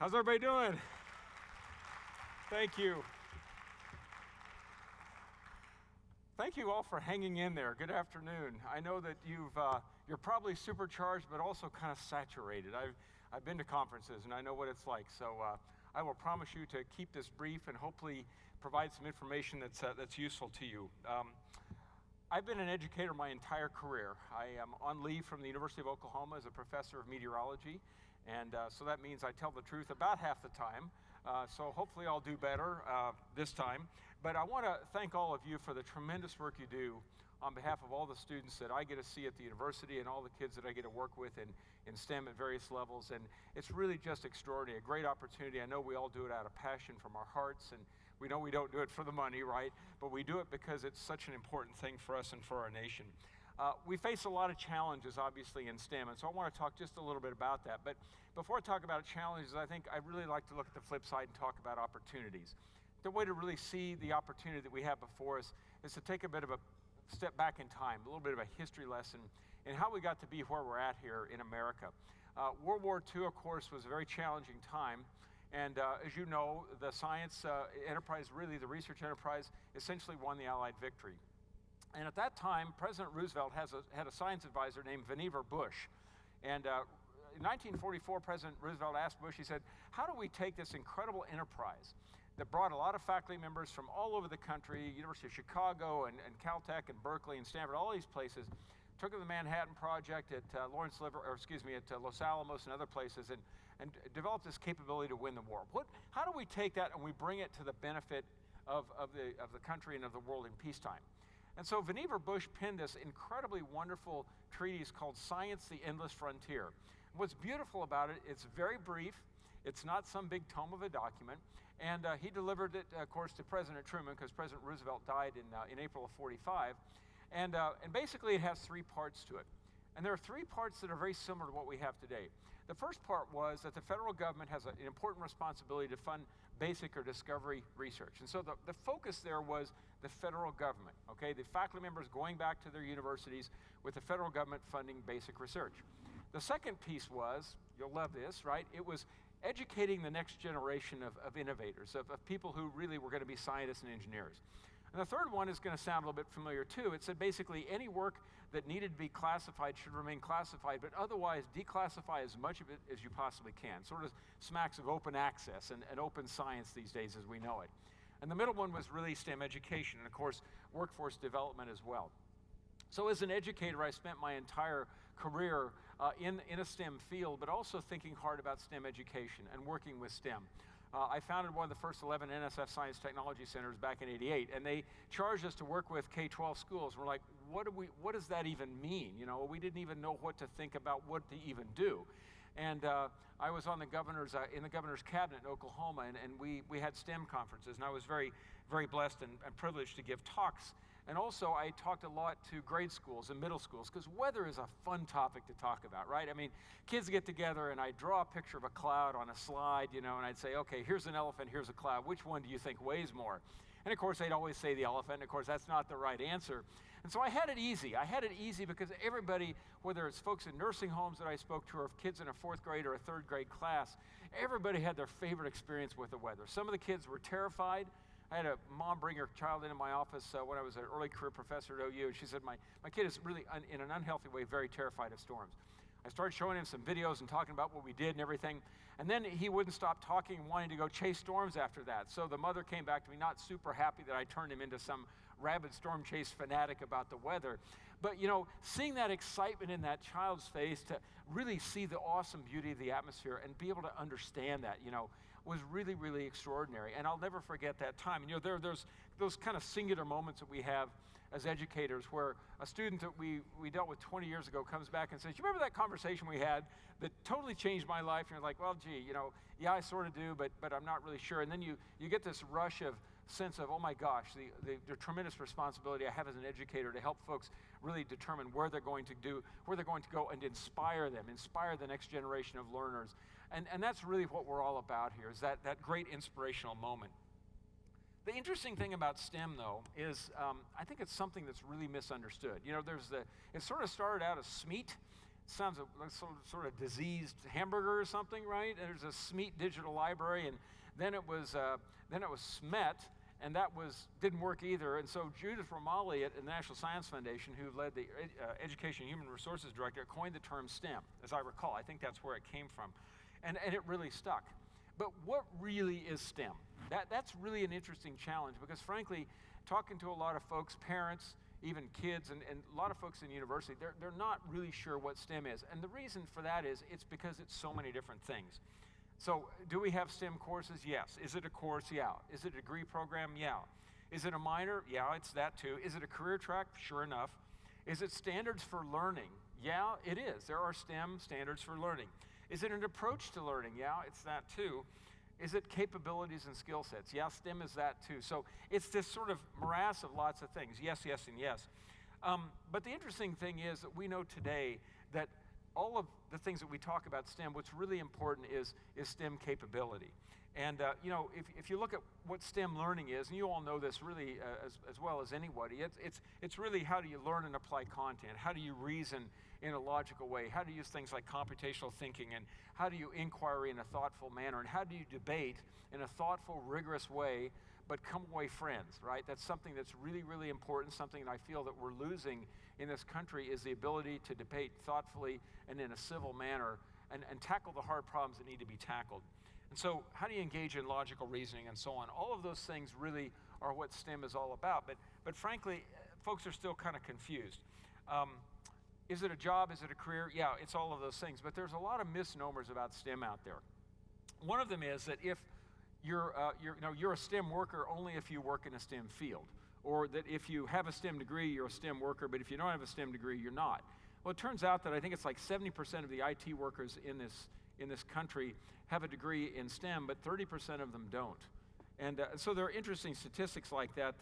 How's everybody doing? Thank you. Thank you all for hanging in there. Good afternoon. I know that you're probably supercharged, but also kind of saturated. I've been to conferences, and I know what it's like. So I will promise you to keep this brief and hopefully provide some information that's useful to you. I've been an educator my entire career. I am on leave from the University of Oklahoma as a professor of meteorology, and so that means I tell the truth about half the time. So hopefully I'll do better this time. But I want to thank all of you for the tremendous work you do on behalf of all the students that I get to see at the university and all the kids that I get to work with in STEM at various levels. And it's really just extraordinary, a great opportunity. I know we all do it out of passion from our hearts, and we know we don't do it for the money, right? But we do it because it's such an important thing for us and for our nation. We face a lot of challenges, obviously, in STEM, and so I want to talk just a little bit about that. But before I talk about challenges, I think I'd really like to look at the flip side and talk about opportunities. The way to really see the opportunity that we have before us is to take a bit of a step back in time, a little bit of a history lesson in how we got to be where we're at here in America. World War II, of course, was a very challenging time. And as you know, the science enterprise, really the research enterprise, essentially won the Allied victory. And at that time, President Roosevelt had a science advisor named Vannevar Bush. And in 1944, President Roosevelt asked Bush, he said, how do we take this incredible enterprise that brought a lot of faculty members from all over the country, University of Chicago and Caltech and Berkeley and Stanford, all these places, took the Manhattan Project at Los Alamos and other places and developed this capability to win the war. How do we take that and we bring it to the benefit of the country and of the world in peacetime? And so Vannevar Bush penned this incredibly wonderful treatise called Science, the Endless Frontier. What's beautiful about it, it's very brief. It's not some big tome of a document. And he delivered it, of course, to President Truman, because President Roosevelt died in April of 45. And basically it has three parts to it. And there are three parts that are very similar to what we have today. The first part was that the federal government has an important responsibility to fund basic or discovery research. And so the focus there was the federal government, okay? The faculty members going back to their universities with the federal government funding basic research. The second piece was, you'll love this, right? It was educating the next generation of innovators, of people who really were going to be scientists and engineers. And the third one is going to sound a little bit familiar too. It said basically any work that needed to be classified should remain classified, but otherwise declassify as much of it as you possibly can. Sort of smacks of open access and open science these days as we know it. And the middle one was really STEM education and of course workforce development as well. So as an educator, I spent my entire career in a STEM field, but also thinking hard about STEM education and working with STEM. I founded one of the first 11 NSF Science Technology Centers back in ¡88, and they charged us to work with K-12 schools. We're like, what does that even mean? You know, we didn't even know what to think about, what to even do. And I was on the governor's, in the governor's cabinet in Oklahoma, and we had STEM conferences, and I was very, very blessed and privileged to give talks. And also, I talked a lot to grade schools and middle schools, because weather is a fun topic to talk about, right? I mean, kids get together, and I draw a picture of a cloud on a slide, you know, and I'd say, okay, here's an elephant, here's a cloud. Which one do you think weighs more? And of course, they'd always say the elephant, and of course, that's not the right answer. And so I had it easy. I had it easy because everybody, whether it's folks in nursing homes that I spoke to, or kids in a fourth grade or a third grade class, everybody had their favorite experience with the weather. Some of the kids were terrified. I had a mom bring her child into my office when I was an early career professor at OU, and she said, my kid is really, in an unhealthy way, very terrified of storms. I started showing him some videos and talking about what we did and everything, and then he wouldn't stop talking and wanting to go chase storms after that. So the mother came back to me, not super happy that I turned him into some rabid storm chase fanatic about the weather. But you know, seeing that excitement in that child's face to really see the awesome beauty of the atmosphere and be able to understand that, you know, was really, really extraordinary. And I'll never forget that time. And you know, there's those kind of singular moments that we have as educators where a student that we dealt with 20 years ago comes back and says, you remember that conversation we had that totally changed my life? And you're like, well, gee, you know, yeah, I sort of do, but I'm not really sure. And then you get this rush of sense of, oh my gosh, the tremendous responsibility I have as an educator to help folks really determine where they're going to go and inspire them, inspire the next generation of learners. And that's really what we're all about here, is that great inspirational moment. The interesting thing about STEM, though, is I think it's something that's really misunderstood. You know, it sort of started out as SMEAT. sounds like sort of diseased hamburger or something, right? And there's a SMEAT digital library, and then it was SMET, and that didn't work either. And so Judith Romali at the National Science Foundation, who led the Education and Human Resources Director, coined the term STEM, as I recall. I think that's where it came from. And it really stuck. But what really is STEM? That's really an interesting challenge, because frankly, talking to a lot of folks, parents, even kids, and a lot of folks in university, they're not really sure what STEM is. And the reason for that is it's because it's so many different things. So do we have STEM courses? Yes. Is it a course? Yeah. Is it a degree program? Yeah. Is it a minor? Yeah, it's that too. Is it a career track? Sure enough. Is it standards for learning? Yeah, it is. There are STEM standards for learning. Is it an approach to learning? Yeah, it's that too. Is it capabilities and skill sets? Yeah, STEM is that too. So it's this sort of morass of lots of things. Yes, yes, and yes. But the interesting thing is that we know today that all of the things that we talk about STEM, what's really important is STEM capability. And if you look at what STEM learning is, and you all know this really as well as anybody, it's really how do you learn and apply content? How do you reason in a logical way? How do you use things like computational thinking? And how do you inquiry in a thoughtful manner? And how do you debate in a thoughtful, rigorous way, but come away friends, right? That's something that's really, really important, something that I feel that we're losing in this country, is the ability to debate thoughtfully and in a civil manner and tackle the hard problems that need to be tackled. And so how do you engage in logical reasoning and so on? All of those things really are what STEM is all about. But frankly, folks are still kind of confused. Is it a job? Is it a career? Yeah, it's all of those things. But there's a lot of misnomers about STEM out there. One of them is that if you're a STEM worker only if you work in a STEM field, or that if you have a STEM degree, you're a STEM worker, but if you don't have a STEM degree, you're not. Well, it turns out that I think it's like 70% of the IT workers in this country have a degree in STEM, but 30% of them don't. And so there are interesting statistics like that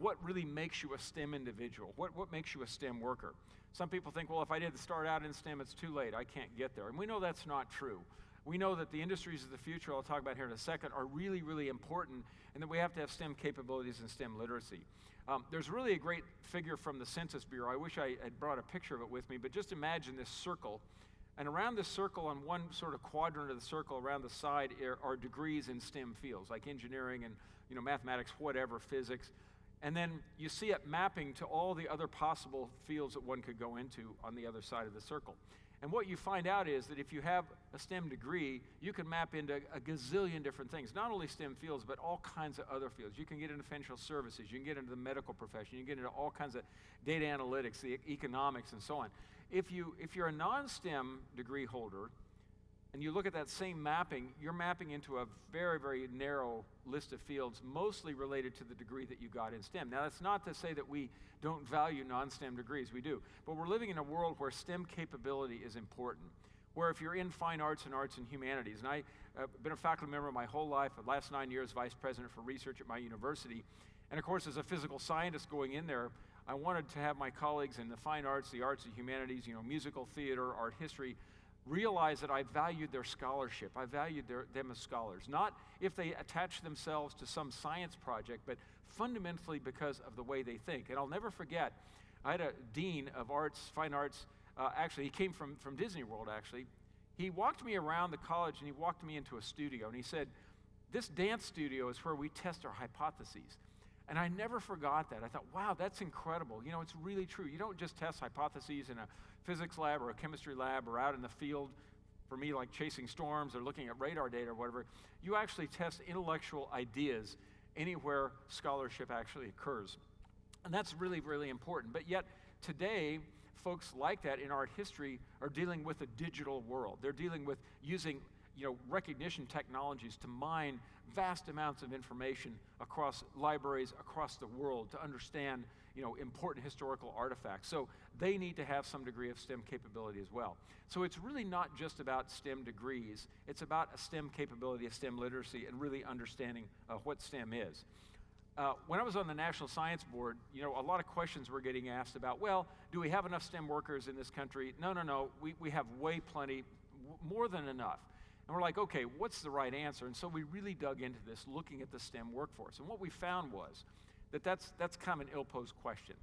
what really makes you a STEM individual? What makes you a STEM worker? Some people think, well, if I didn't start out in STEM, it's too late. I can't get there. And we know that's not true. We know that the industries of the future, I'll talk about here in a second, are really, really important, and that we have to have STEM capabilities and STEM literacy. There's really a great figure from the Census Bureau. I wish I had brought a picture of it with me, but just imagine this circle. And around this circle, on one sort of quadrant of the circle, around the side are degrees in STEM fields, like engineering and mathematics, whatever, physics. And then you see it mapping to all the other possible fields that one could go into on the other side of the circle. And what you find out is that if you have a STEM degree, you can map into a gazillion different things, not only STEM fields, but all kinds of other fields. You can get into financial services, you can get into the medical profession, you can get into all kinds of data analytics, the economics, and so on. If you're a non-STEM degree holder, and you look at that same mapping, you're mapping into a very, very narrow list of fields, mostly related to the degree that you got in STEM. Now, that's not to say that we don't value non-STEM degrees, we do. But we're living in a world where STEM capability is important, where if you're in fine arts and arts and humanities, and I've been a faculty member my whole life, the last 9 years vice president for research at my university, and of course as a physical scientist going in there, I wanted to have my colleagues in the fine arts, the arts and humanities, musical theater, art history, realize that I valued their scholarship. I valued them as scholars. Not if they attach themselves to some science project, but fundamentally because of the way they think. And I'll never forget, I had a dean of arts, fine arts, actually he came from Disney World actually. He walked me around the college and he walked me into a studio and he said, this dance studio is where we test our hypotheses. And I never forgot that. I thought, wow, that's incredible. It's really true. You don't just test hypotheses in a physics lab or a chemistry lab or out in the field, for me, like chasing storms or looking at radar data or whatever. You actually test intellectual ideas anywhere scholarship actually occurs. And that's really, really important. But yet, today, folks like that in art history are dealing with a digital world. They're dealing with using recognition technologies to mine vast amounts of information across libraries across the world to understand, important historical artifacts. So they need to have some degree of STEM capability as well. So it's really not just about STEM degrees. It's about a STEM capability, a STEM literacy, and really understanding what STEM is. When I was on the National Science Board, a lot of questions were getting asked about, well, do we have enough STEM workers in this country? No. We have way plenty, more than enough. And we're like, okay, what's the right answer? And so we really dug into this, looking at the STEM workforce. And what we found was that that's kind of an ill-posed question.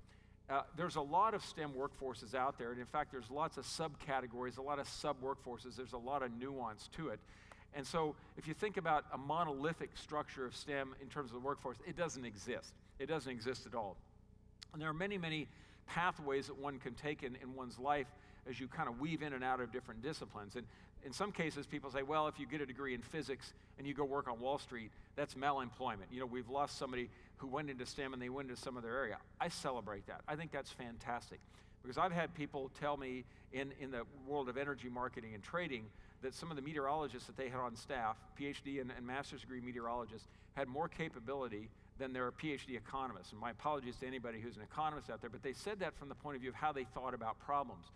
there's a lot of STEM workforces out there, and in fact, there's lots of subcategories, a lot of sub-workforces. There's a lot of nuance to it. And so if you think about a monolithic structure of STEM in terms of the workforce, it doesn't exist. It doesn't exist at all. And there are many, many pathways that one can take in one's life as you kind of weave in and out of different disciplines. And in some cases, people say, well, if you get a degree in physics and you go work on Wall Street, that's malemployment. You know, we've lost somebody who went into STEM and they went into some other area. I celebrate that. I think that's fantastic. Because I've had people tell me in the world of energy marketing and trading that some of the meteorologists that they had on staff, PhD and master's degree meteorologists, had more capability than their PhD economists. And my apologies to anybody who's an economist out there, but they said that from the point of view of how they thought about problems.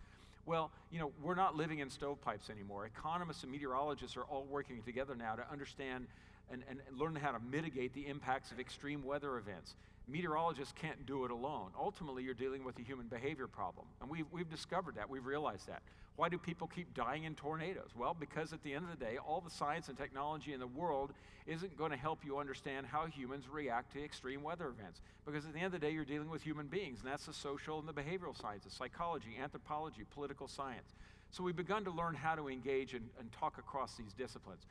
Well, you know, we're not living in stovepipes anymore. Economists and meteorologists are all working together now to understand and learn how to mitigate the impacts of extreme weather events. Meteorologists can't do it alone. Ultimately, you're dealing with a human behavior problem. And we've discovered that, we've realized that. Why do people keep dying in tornadoes? Well, because at the end of the day, all the science and technology in the world isn't going to help you understand how humans react to extreme weather events. Because at the end of the day, you're dealing with human beings, and that's the social and the behavioral sciences, psychology, anthropology, political science. So we've begun to learn how to engage and talk across these disciplines.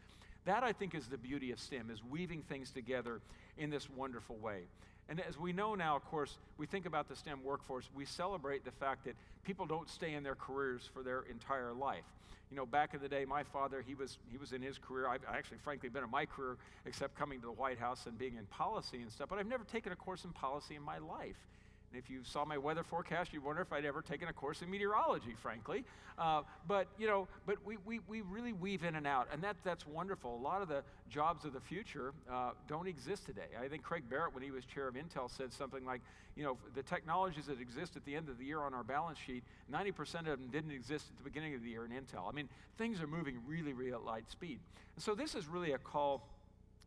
That, I think, is the beauty of STEM, is weaving things together in this wonderful way. And as we know now, of course, we think about the STEM workforce, we celebrate the fact that people don't stay in their careers for their entire life. You know, back in the day, my father, he was in his career. I've actually, frankly, been in my career, except coming to the White House and being in policy and stuff, but I've never taken a course in policy in my life. And if you saw my weather forecast, you'd wonder if I'd ever taken a course in meteorology, frankly. But we really weave in and out, and that's wonderful. A lot of the jobs of the future don't exist today. I think Craig Barrett, when he was chair of Intel, said something like, you know, the technologies that exist at the end of the year on our balance sheet, 90% of them didn't exist at the beginning of the year in Intel. I mean, things are moving really, really at light speed. And so this is really a call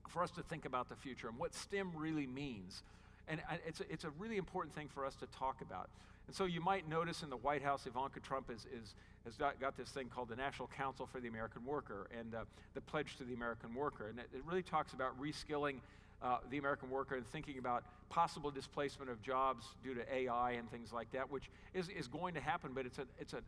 for us to think about the future and what STEM really means. And it's a really important thing for us to talk about. And so you might notice in the White House, Ivanka Trump has got this thing called the National Council for the American Worker and the Pledge to the American Worker. And it really talks about reskilling the American worker and thinking about possible displacement of jobs due to AI and things like that, which is going to happen, but it's an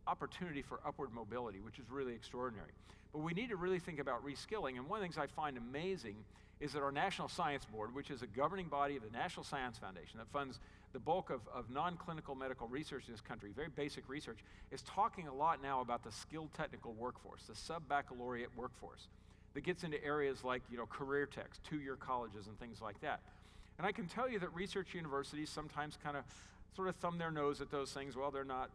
opportunity for upward mobility, which is really extraordinary. But we need to really think about reskilling. And one of the things I find amazing is that our National Science Board, which is a governing body of the National Science Foundation that funds the bulk of non-clinical medical research in this country, very basic research, is talking a lot now about the skilled technical workforce, the sub-baccalaureate workforce that gets into areas like, you know, career techs, two-year colleges and things like that. And I can tell you that research universities sometimes kind of sort of thumb their nose at those things. Well, they're not,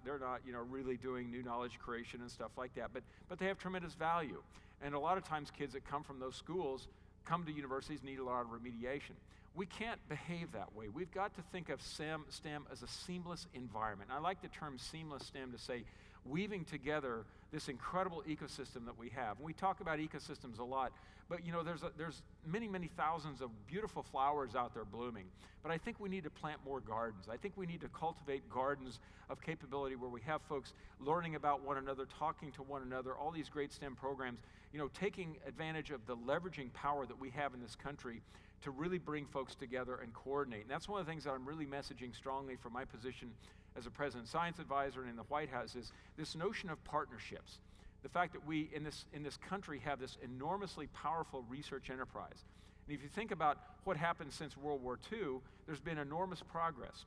you know, really doing new knowledge creation and stuff like that, but they have tremendous value. And a lot of times kids that come from those schools come to universities, need a lot of remediation. We can't behave that way. We've got to think of STEM as a seamless environment. And I like the term seamless STEM to say weaving together this incredible ecosystem that we have. And we talk about ecosystems a lot, but you know, there's many, many thousands of beautiful flowers out there blooming. But I think we need to plant more gardens. I think we need to cultivate gardens of capability where we have folks learning about one another, talking to one another, all these great STEM programs, you know, taking advantage of the leveraging power that we have in this country to really bring folks together and coordinate. And that's one of the things that I'm really messaging strongly from my position as a President Science Advisor and in the White House is this notion of partnerships. The fact that we in this country have this enormously powerful research enterprise. And if you think about what happened since World War II, there's been enormous progress.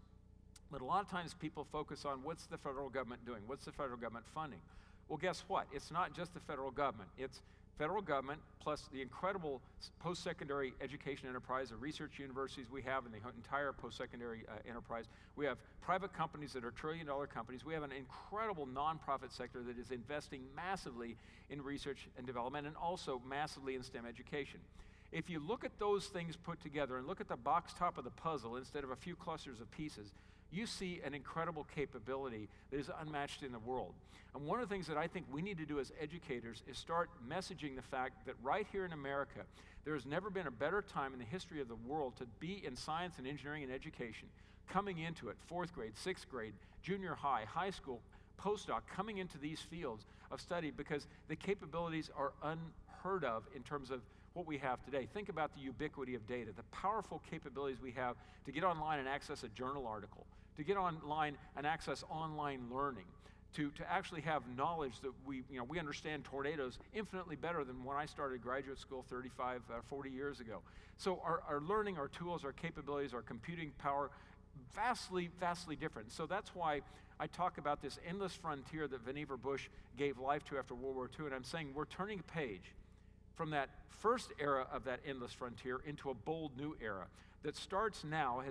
But a lot of times people focus on what's the federal government doing? What's the federal government funding? Well, guess what? It's not just the federal government. It's federal government plus the incredible post-secondary education enterprise, the research universities we have in the entire post-secondary enterprise. We have private companies that are trillion-dollar companies. We have an incredible nonprofit sector that is investing massively in research and development and also massively in STEM education. If you look at those things put together and look at the box top of the puzzle instead of a few clusters of pieces, you see an incredible capability that is unmatched in the world. And one of the things that I think we need to do as educators is start messaging the fact that right here in America, there has never been a better time in the history of the world to be in science and engineering and education, coming into it, 4th grade, 6th grade, junior high, high school, postdoc, coming into these fields of study because the capabilities are unheard of in terms of what we have today. Think about the ubiquity of data, the powerful capabilities we have to get online and access a journal article, to get online and access online learning, to actually have knowledge that we understand tornadoes infinitely better than when I started graduate school 40 years ago. So our learning, our tools, our capabilities, our computing power, vastly, vastly different. So that's why I talk about this endless frontier that Vannevar Bush gave life to after World War II, and I'm saying we're turning a page from that first era of that endless frontier into a bold new era that starts now,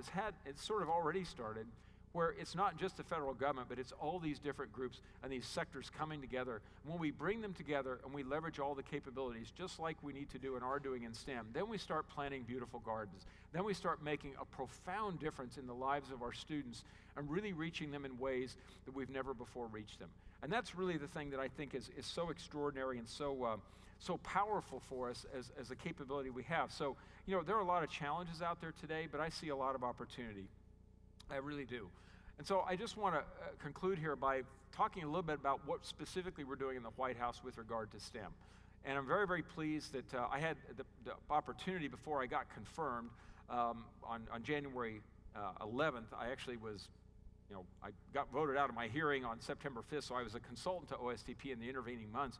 it's sort of already started, where it's not just the federal government, but it's all these different groups and these sectors coming together. When we bring them together and we leverage all the capabilities, just like we need to do and are doing in STEM, then we start planting beautiful gardens. Then we start making a profound difference in the lives of our students and really reaching them in ways that we've never before reached them. And that's really the thing that I think is so extraordinary and so powerful for us as a capability we have. So, there are a lot of challenges out there today, but I see a lot of opportunity. I really do. And so I just want to conclude here by talking a little bit about what specifically we're doing in the White House with regard to STEM. And I'm very, very pleased that I had the opportunity before I got confirmed on January 11th. I actually was, I got voted out of my hearing on September 5th, so I was a consultant to OSTP in the intervening months.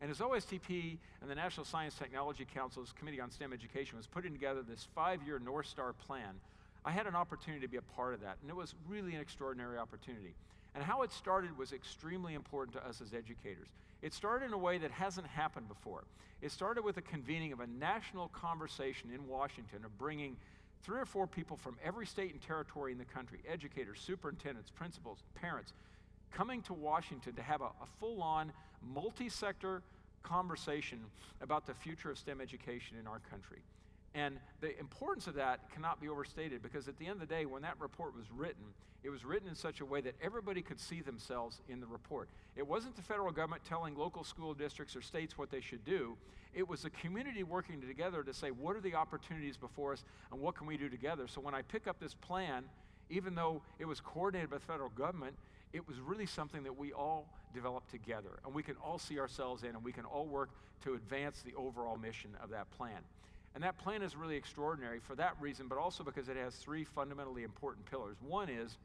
And as OSTP and the National Science Technology Council's Committee on STEM Education was putting together this 5-year North Star plan, I had an opportunity to be a part of that, and it was really an extraordinary opportunity. And how it started was extremely important to us as educators. It started in a way that hasn't happened before. It started with the convening of a national conversation in Washington of bringing 3 or 4 people from every state and territory in the country, educators, superintendents, principals, parents, coming to Washington to have a full-on, multi-sector conversation about the future of STEM education in our country. And the importance of that cannot be overstated, because at the end of the day, when that report was written, it was written in such a way that everybody could see themselves in the report. It wasn't the federal government telling local school districts or states what they should do. It was the community working together to say, what are the opportunities before us and what can we do together? So when I pick up this plan, even though it was coordinated by the federal government, it was really something that we all developed together, and we can all see ourselves in, and we can all work to advance the overall mission of that plan. And that plan is really extraordinary for that reason, but also because it has 3 fundamentally important pillars. One is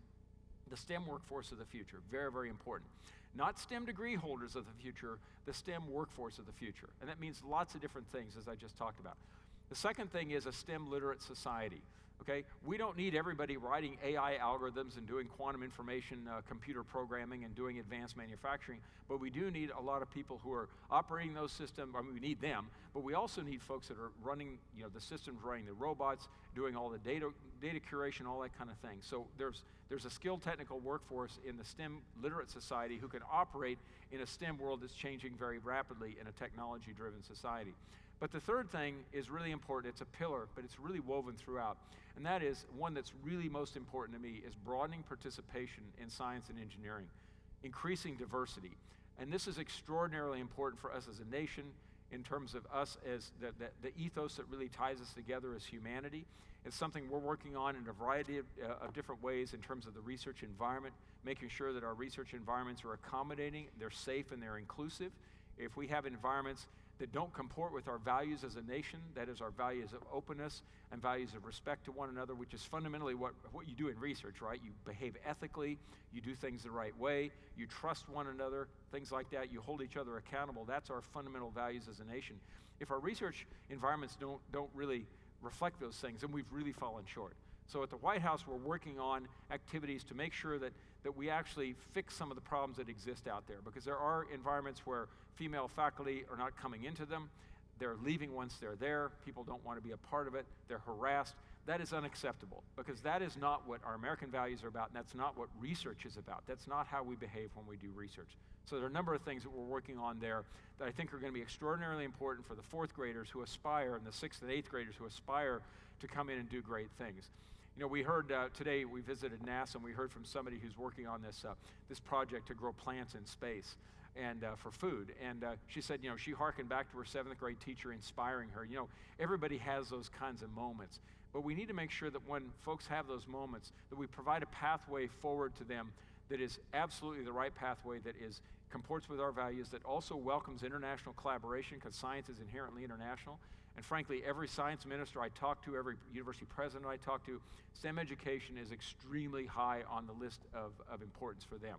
the STEM workforce of the future, very, very important. Not STEM degree holders of the future, the STEM workforce of the future. And that means lots of different things, as I just talked about. The second thing is a STEM literate society. Okay, we don't need everybody writing AI algorithms and doing quantum information computer programming and doing advanced manufacturing, but we do need a lot of people who are operating those systems. I mean, we need them, but we also need folks that are running, the systems, running the robots, doing all the data curation, all that kind of thing. So there's a skilled technical workforce in the STEM literate society who can operate in a STEM world that's changing very rapidly in a technology-driven society. But the third thing is really important. It's a pillar, but it's really woven throughout. And that is one that's really most important to me is broadening participation in science and engineering, increasing diversity. And this is extraordinarily important for us as a nation in terms of us as the ethos that really ties us together as humanity. It's something we're working on in a variety of different ways in terms of the research environment, making sure that our research environments are accommodating, they're safe, and they're inclusive. If we have environments that don't comport with our values as a nation, that is our values of openness and values of respect to one another, which is fundamentally what you do in research, right? You behave ethically, you do things the right way, you trust one another, things like that, you hold each other accountable. That's our fundamental values as a nation. If our research environments don't really reflect those things, then we've really fallen short. So at the White House, we're working on activities to make sure that we actually fix some of the problems that exist out there, because there are environments where female faculty are not coming into them, they're leaving once they're there, people don't want to be a part of it, they're harassed. That is unacceptable, because that is not what our American values are about, and that's not what research is about. That's not how we behave when we do research. So there are a number of things that we're working on there that I think are going to be extraordinarily important for the 4th graders who aspire and the 6th and 8th graders who aspire to come in and do great things. We heard today, we visited NASA, and we heard from somebody who's working on this project to grow plants in space and for food. And she said, she hearkened back to her 7th grade teacher inspiring her. Everybody has those kinds of moments. But we need to make sure that when folks have those moments, that we provide a pathway forward to them that is absolutely the right pathway, that comports with our values, that also welcomes international collaboration, because science is inherently international, and frankly, every science minister I talk to, every university president I talk to, STEM education is extremely high on the list of importance for them.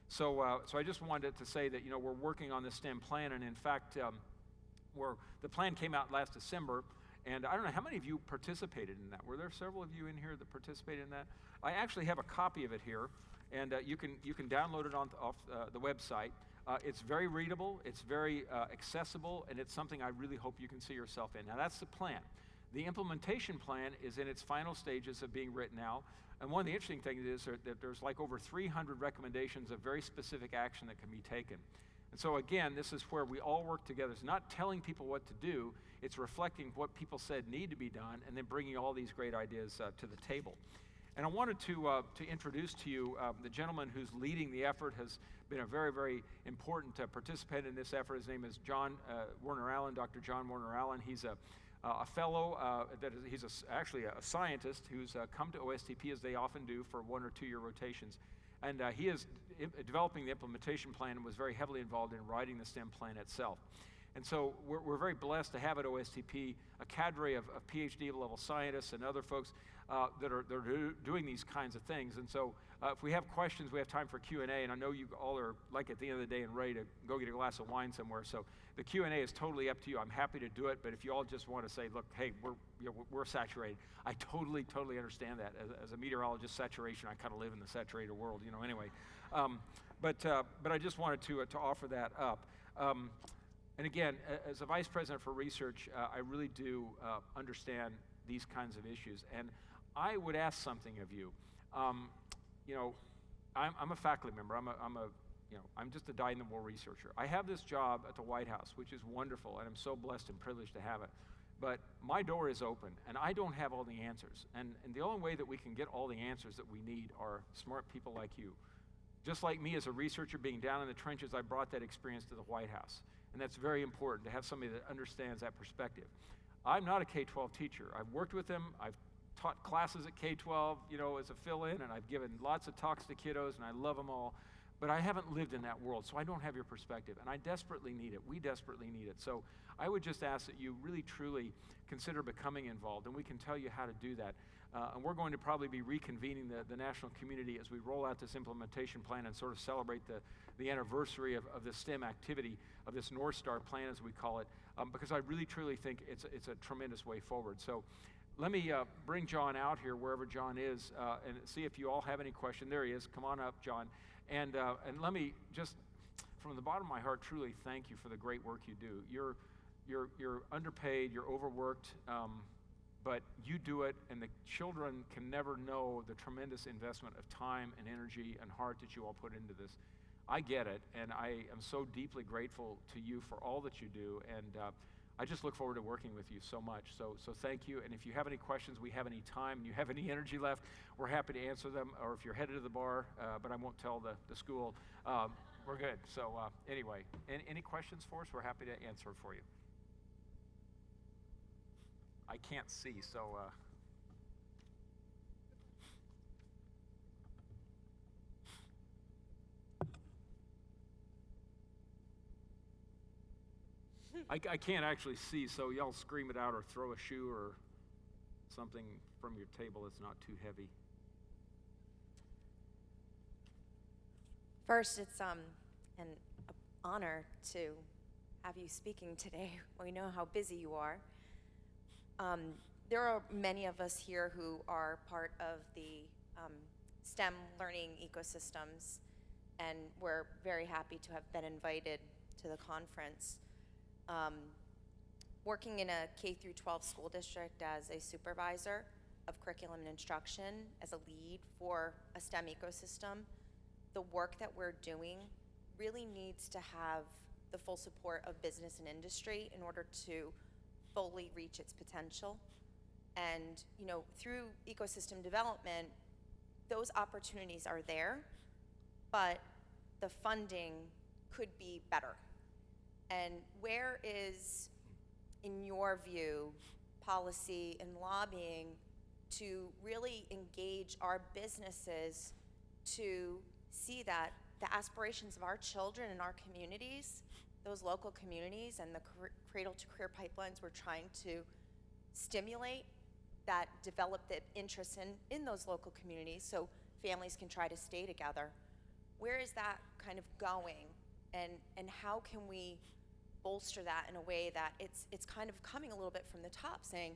So I just wanted to say that, we're working on the STEM plan, and in fact, the plan came out last December, and I don't know, how many of you participated in that? Were there several of you in here that participated in that? I actually have a copy of it here, and you can download it off the website. It's very readable, it's very accessible, and it's something I really hope you can see yourself in. Now, that's the plan. The implementation plan is in its final stages of being written now, and one of the interesting things is that there's like over 300 recommendations of very specific action that can be taken. And so again, this is where we all work together. It's not telling people what to do, it's reflecting what people said need to be done, and then bringing all these great ideas to the table. And I wanted to introduce to you the gentleman who's leading the effort, has been a very, very important participant in this effort. His name is John Warner Allen, Dr. John Warner Allen. He's a fellow, he's actually a scientist who's come to OSTP, as they often do, for 1 or 2 year rotations. And he is developing the implementation plan and was very heavily involved in writing the STEM plan itself. And so we're very blessed to have at OSTP a cadre of PhD level scientists and other folks that are doing these kinds of things. And so if we have questions, we have time for Q&A, and I know you all are, like, at the end of the day and ready to go get a glass of wine somewhere. So the Q&A is totally up to you. I'm happy to do it, but if you all just want to say, look, hey, we're saturated, I totally understand that. As a meteorologist, saturation, I kind of live in the saturated world, anyway. But I just wanted to offer that up. And again, as a vice president for research, I really do understand these kinds of issues. And I would ask something of you. I'm a faculty member. I'm just a dyed-in-the-wool researcher. I have this job at the White House, which is wonderful, and I'm so blessed and privileged to have it. But my door is open, and I don't have all the answers. And the only way that we can get all the answers that we need are smart people like you. Just like me as a researcher being down in the trenches, I brought that experience to the White House. And that's very important to have somebody that understands that perspective. I'm not a K-12 teacher. I've worked with them. I've taught classes at K-12, as a fill-in, and I've given lots of talks to kiddos, and I love them all. But I haven't lived in that world, so I don't have your perspective, and I desperately need it. We desperately need it. So I would just ask that you really, truly consider becoming involved, and we can tell you how to do that. And we're going to probably be reconvening the national community as we roll out this implementation plan and sort of celebrate the anniversary of this STEM activity, of this North Star plan, as we call it, because I really, truly think it's a tremendous way forward. So let me bring John out here, wherever John is, and see if you all have any question. There he is. Come on up, John. And let me just, from the bottom of my heart, truly thank you for the great work you do. You're underpaid, you're overworked, but you do it, and the children can never know the tremendous investment of time and energy and heart that you all put into this. I get it, and I am so deeply grateful to you for all that you do, and I just look forward to working with you so much. So thank you, and if you have any questions, we have any time, and you have any energy left, we're happy to answer them, or if you're headed to the bar, but I won't tell the school, we're good. So anyway, any questions for us? We're happy to answer for you. I can't see, so I can't actually see, so y'all scream it out or throw a shoe or something from your table that's not too heavy. First, it's an honor to have you speaking today. We know how busy you are. There are many of us here who are part of the STEM learning ecosystems, and we're very happy to have been invited to the conference. Working in a K-12 school district as a supervisor of curriculum and instruction, as a lead for a STEM ecosystem, the work that we're doing really needs to have the full support of business and industry in order to fully reach its potential. And through ecosystem development, those opportunities are there, but the funding could be better. And where is, in your view, policy and lobbying to really engage our businesses to see that the aspirations of our children and our communities those local communities and the cradle to career pipelines we're trying to stimulate that develop the interest in those local communities so families can try to stay together. Where is that kind of going, and how can we bolster that in a way that it's kind of coming a little bit from the top, saying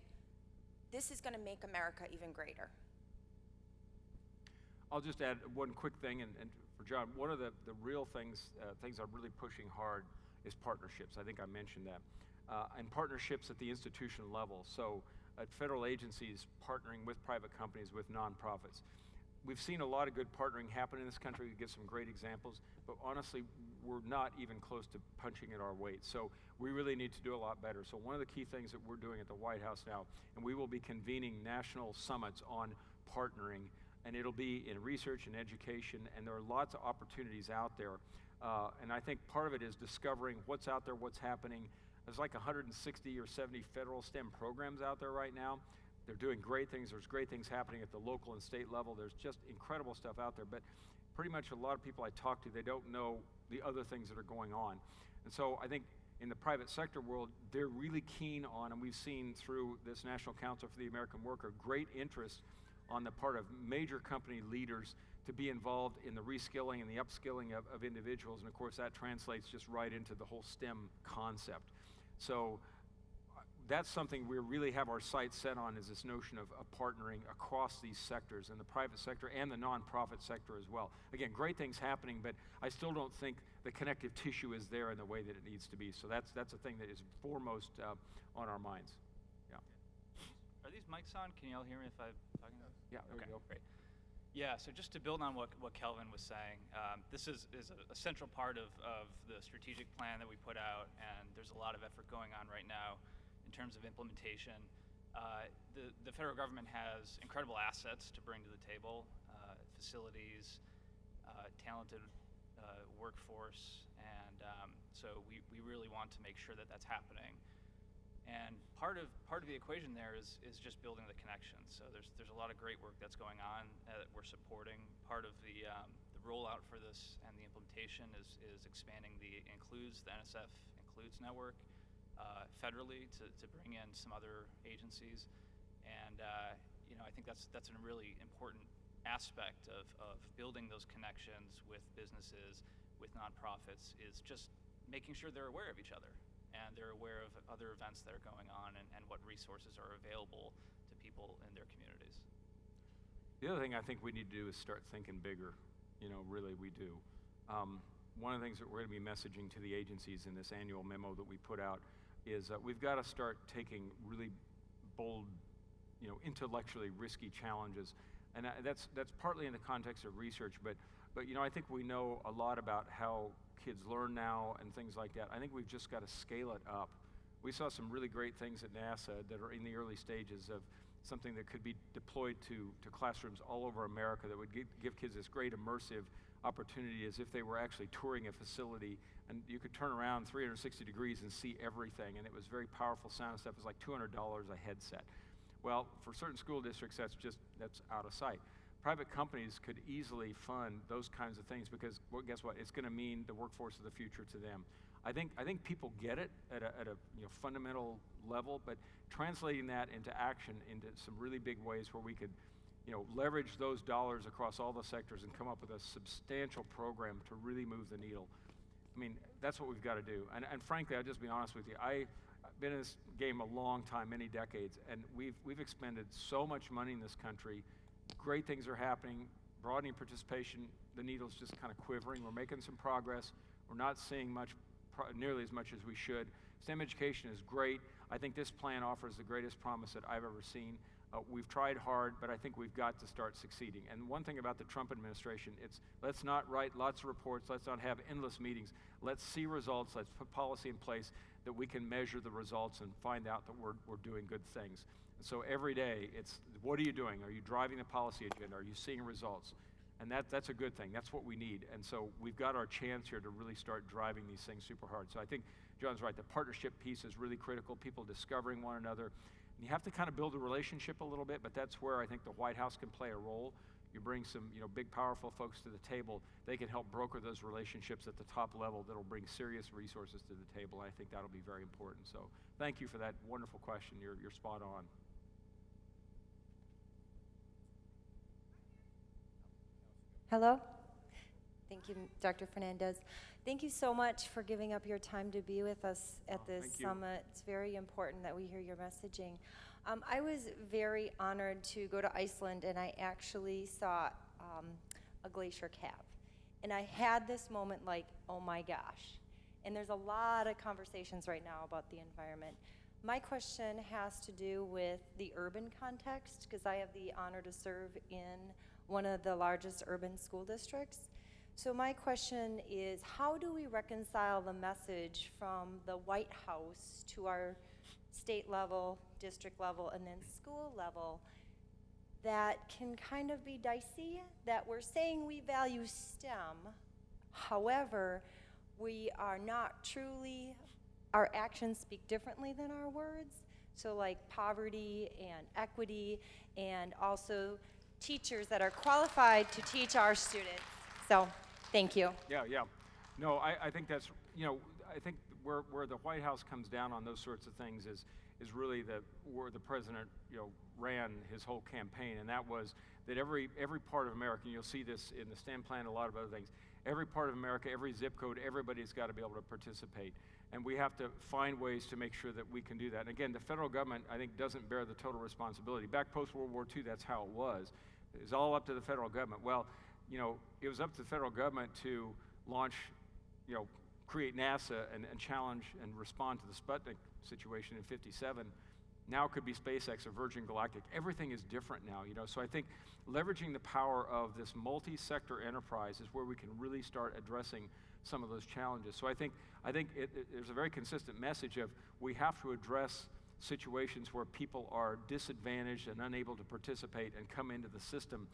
this is going to make America even greater? I'll just add one quick thing, and for John, one of the real things I'm really pushing hard is partnerships. I think I mentioned that. And partnerships at the institutional level. So at federal agencies, partnering with private companies, with nonprofits. We've seen a lot of good partnering happen in this country. We give some great examples, but honestly, we're not even close to punching at our weight. So we really need to do a lot better. So one of the key things that we're doing at the White House now, and we will be convening national summits on partnering, and it'll be in research and education, and there are lots of opportunities out there. And I think part of it is discovering what's out there, what's happening. There's like 160 or 70 federal STEM programs out there right now. They're doing great things. There's great things happening at the local and state level. There's just incredible stuff out there. But pretty much a lot of people I talk to, they don't know the other things that are going on. And so I think in the private sector world, they're really keen on, and we've seen through this National Council for the American Worker, great interest on the part of major company leaders to be involved in the reskilling and the upskilling of individuals. And of course, that translates just right into the whole STEM concept. So that's something we really have our sights set on, is this notion of partnering across these sectors, in the private sector and the nonprofit sector as well. Again, great things happening, but I still don't think the connective tissue is there in the way that it needs to be. So that's a thing that is foremost on our minds. Yeah. Are these mics on? Can you all hear me if I'm talking? Yeah, there we go. Great. Yeah, so just to build on what Kelvin was saying, this is a central part of the strategic plan that we put out, and there's a lot of effort going on right now in terms of implementation. The federal government has incredible assets to bring to the table, facilities, talented workforce, and so we really want to make sure that that's happening. And part of the equation there is just building the connections. So there's a lot of great work that's going on that we're supporting. Part of the rollout for this and the implementation is expanding the NSF Includes network federally to bring in some other agencies. And I think that's a really important aspect of building those connections with businesses, with nonprofits, is just making sure they're aware of each other, and they're aware of other events that are going on, and what resources are available to people in their communities. The other thing I think we need to do is start thinking bigger. Really we do. One of the things that we're going to be messaging to the agencies in this annual memo that we put out is we've got to start taking really bold, intellectually risky challenges. And that's partly in the context of research, but I think we know a lot about how kids learn now and things like that. I think we've just got to scale it up. We saw some really great things at NASA that are in the early stages of something that could be deployed to classrooms all over America that would give kids this great immersive opportunity, as if they were actually touring a facility, and you could turn around 360 degrees and see everything, and it was very powerful sound stuff. It was like $200 a headset. Well, for certain school districts, that's out of sight. Private companies could easily fund those kinds of things, because, well, guess what? It's going to mean the workforce of the future to them. I think people get it at a fundamental level, but translating that into action, into some really big ways where we could leverage those dollars across all the sectors and come up with a substantial program to really move the needle. I mean, that's what we've got to do. And frankly, I'll just be honest with you. I've been in this game a long time, many decades, and we've expended so much money in this country. Great things are happening, broadening participation, the needle's just kind of quivering. We're making some progress. We're not seeing nearly as much as we should. STEM education is great. I think this plan offers the greatest promise that I've ever seen. We've tried hard, but I think we've got to start succeeding. And one thing about the Trump administration, let's not write lots of reports, let's not have endless meetings. Let's see results, let's put policy in place that we can measure the results and find out that we're doing good things. And so every day, it's, what are you doing? Are you driving the policy agenda? Are you seeing results? And that's a good thing. That's what we need. And so we've got our chance here to really start driving these things super hard. So I think John's right. The partnership piece is really critical, people discovering one another. And you have to kind of build a relationship a little bit, but that's where I think the White House can play a role. you bring some, big, powerful folks to the table, they can help broker those relationships at the top level that'll bring serious resources to the table. I think that'll be very important. So thank you for that wonderful question. You're spot on. Hello? Thank you, Dr. Fernandez. Thank you so much for giving up your time to be with us at this thank you. summit. It's very important that we hear your messaging. I was very honored to go to Iceland, and I actually saw a glacier calf. And I had this moment like, oh my gosh. And there's a lot of conversations right now about the environment. My question has to do with the urban context, because I have the honor to serve in one of the largest urban school districts. So my question is, how do we reconcile the message from the White House to our state level, district level, and then school level that can kind of be dicey, that we're saying we value STEM, however, we are not truly, our actions speak differently than our words. So like poverty and equity, and also teachers that are qualified to teach our students. So, thank you. Yeah. No, I think that's, I think where the White House comes down on those sorts of things is really where the president, ran his whole campaign, and that was that every part of America, and you'll see this in the STEM plan, a lot of other things, every part of America, every zip code, everybody's got to be able to participate. And we have to find ways to make sure that we can do that. And again, the federal government, I think, doesn't bear the total responsibility. Back post-World War II, that's how it was. It was all up to the federal government. Well, it was up to the federal government to launch, create NASA and challenge and respond to the Sputnik situation in '57. Now it could be SpaceX or Virgin Galactic. Everything is different now, So I think leveraging the power of this multi-sector enterprise is where we can really start addressing some of those challenges. So I think there's a very consistent message of we have to address situations where people are disadvantaged and unable to participate and come into the system.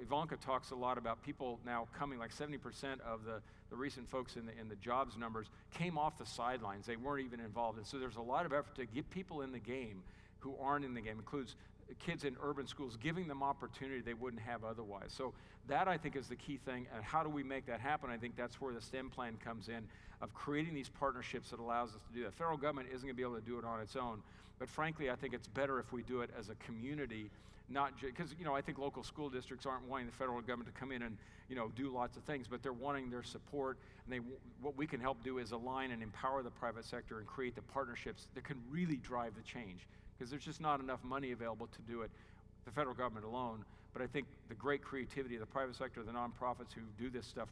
Ivanka talks a lot about people now coming, like 70% of the recent folks in the jobs numbers came off the sidelines. They weren't even involved. And so there's a lot of effort to get people in the game who aren't in the game, includes kids in urban schools, giving them opportunity they wouldn't have otherwise. So that, I think, is the key thing. And how do we make that happen? I think that's where the STEM plan comes in, of creating these partnerships that allows us to do that. Federal government isn't going to be able to do it on its own. But frankly, I think it's better if we do it as a community, not just, because, I think local school districts aren't wanting the federal government to come in and, do lots of things, but they're wanting their support. And what we can help do is align and empower the private sector and create the partnerships that can really drive the change, because there's just not enough money available to do it, the federal government alone. But I think the great creativity of the private sector, the nonprofits who do this stuff,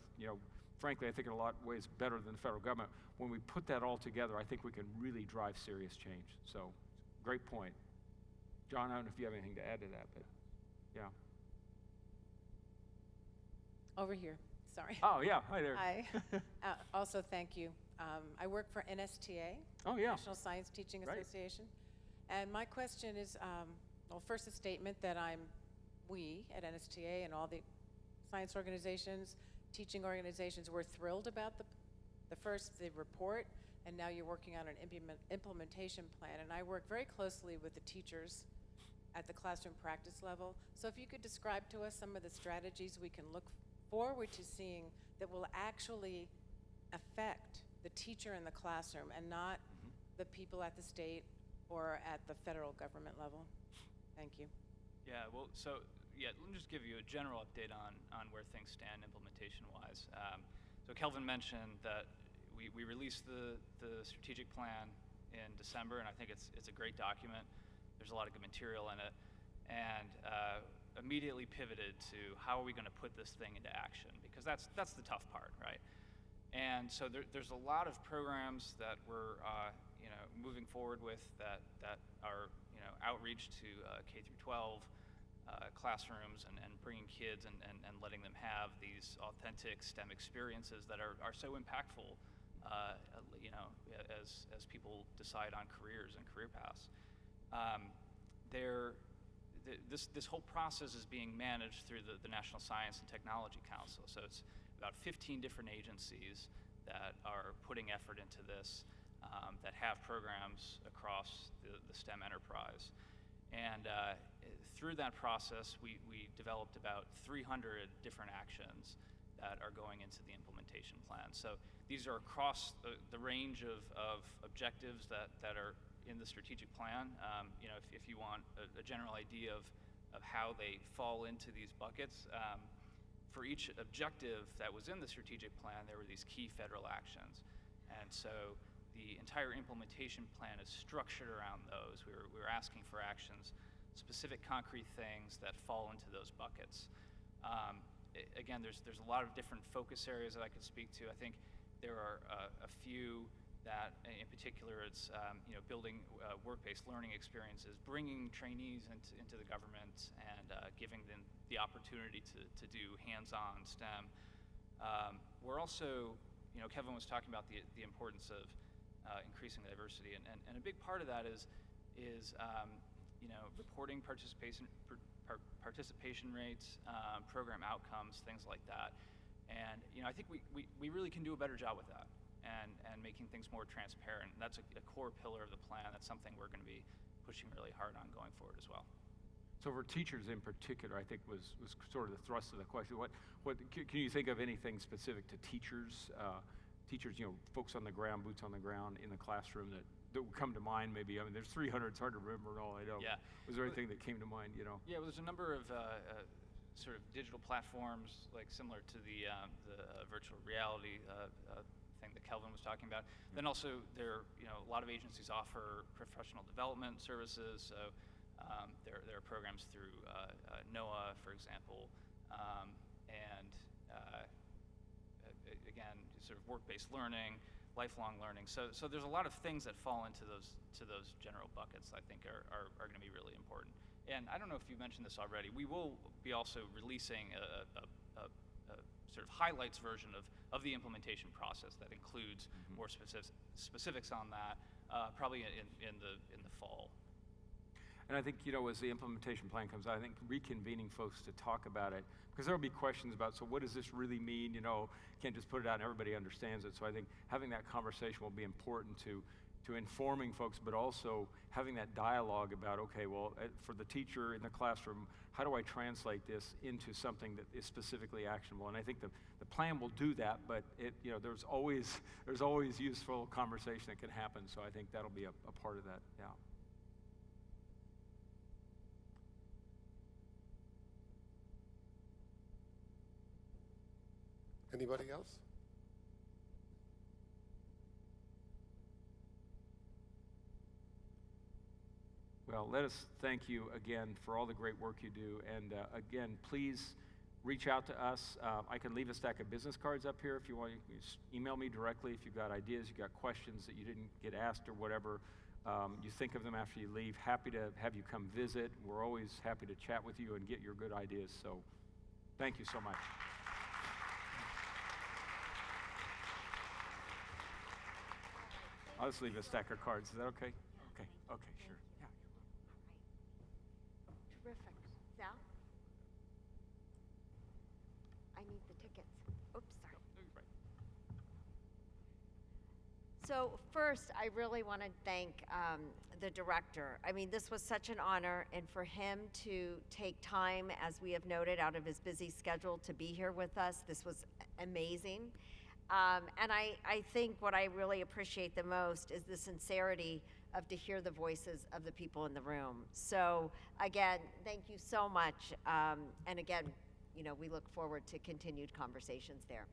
frankly, I think in a lot of ways better than the federal government. When we put that all together, I think we can really drive serious change. So, great point. John, I don't know if you have anything to add to that, but yeah. Over here, sorry. Oh, yeah, hi there. Hi. Also, thank you. I work for NSTA, Oh, yeah. National Science Teaching Right. Association. And my question is, well, first a statement that we at NSTA and all the science organizations, teaching organizations, we're thrilled about the report, and now you're working on an implementation plan. And I work very closely with the teachers at the classroom practice level. So if you could describe to us some of the strategies we can look forward to seeing that will actually affect the teacher in the classroom and not the people at the state or at the federal government level. Thank you. Yeah, well, let me just give you a general update on where things stand implementation-wise. So Kelvin mentioned that we released the strategic plan in December, and I think it's a great document. There's a lot of good material in it, and immediately pivoted to how are we going to put this thing into action, because that's the tough part, right? And so there's a lot of programs that we're moving forward with that are outreach to K through 12 classrooms and bringing kids and letting them have these authentic STEM experiences that are so impactful, as people decide on careers and career paths. This whole process is being managed through the National Science and Technology Council. So it's about 15 different agencies that are putting effort into this, that have programs across the STEM enterprise. And through that process, we developed about 300 different actions that are going into the implementation plan. So these are across the range of objectives that are in the strategic plan. If you want a general idea of how they fall into these buckets, for each objective that was in the strategic plan, there were these key federal actions. And so the entire implementation plan is structured around those. We were asking for actions, specific concrete things that fall into those buckets. Again, there's a lot of different focus areas that I could speak to. I think there are a few that, in particular, it's building work-based learning experiences, bringing trainees into the government, and giving them the opportunity to do hands-on STEM. We're also, Kevin was talking about the importance of increasing diversity, and a big part of that is reporting participation rates, program outcomes, things like that. And I think we really can do a better job with that, and making things more transparent. That's a core pillar of the plan. That's something we're going to be pushing really hard on going forward as well. So for teachers in particular, I think was sort of the thrust of the question. What can you think of anything specific to teachers? Teachers, folks on the ground, boots on the ground in the classroom that would come to mind maybe? I mean, there's 300, it's hard to remember it all, I know. Yeah. Was there anything that came to mind, Yeah, well, there's a number of sort of digital platforms, like similar to the virtual reality thing that Kelvin was talking about. Then also there, a lot of agencies offer professional development services. So there are programs through NOAA, for example, and again, sort of work-based learning, lifelong learning. So there's a lot of things that fall into those general buckets I think are going to be really important. And I don't know if you mentioned this already. We will be also releasing a sort of highlights version of the implementation process that includes more specifics on that, probably in the fall. And I think, as the implementation plan comes out, I think reconvening folks to talk about it, because there will be questions about, so what does this really mean? Can't just put it out and everybody understands it. So I think having that conversation will be important to informing folks, but also having that dialogue about, okay, well, for the teacher in the classroom, how do I translate this into something that is specifically actionable? And I think the plan will do that, but there's always useful conversation that can happen. So I think that'll be a part of that, yeah. Anybody else? Well, let us thank you again for all the great work you do. And again, please reach out to us. I can leave a stack of business cards up here if you want. You can just email me directly if you've got ideas, you've got questions that you didn't get asked or whatever. You think of them after you leave. Happy to have you come visit. We're always happy to chat with you and get your good ideas. So thank you so much. I'll just leave a stack of cards. Is that okay? Okay, sure. Yeah. Terrific. Sal? I need the tickets. Oops, sorry. So first, I really want to thank the director. I mean, this was such an honor, and for him to take time, as we have noted, out of his busy schedule to be here with us, this was amazing. And I think what I really appreciate the most is the sincerity of to hear the voices of the people in the room. So again, thank you so much. And again, we look forward to continued conversations there.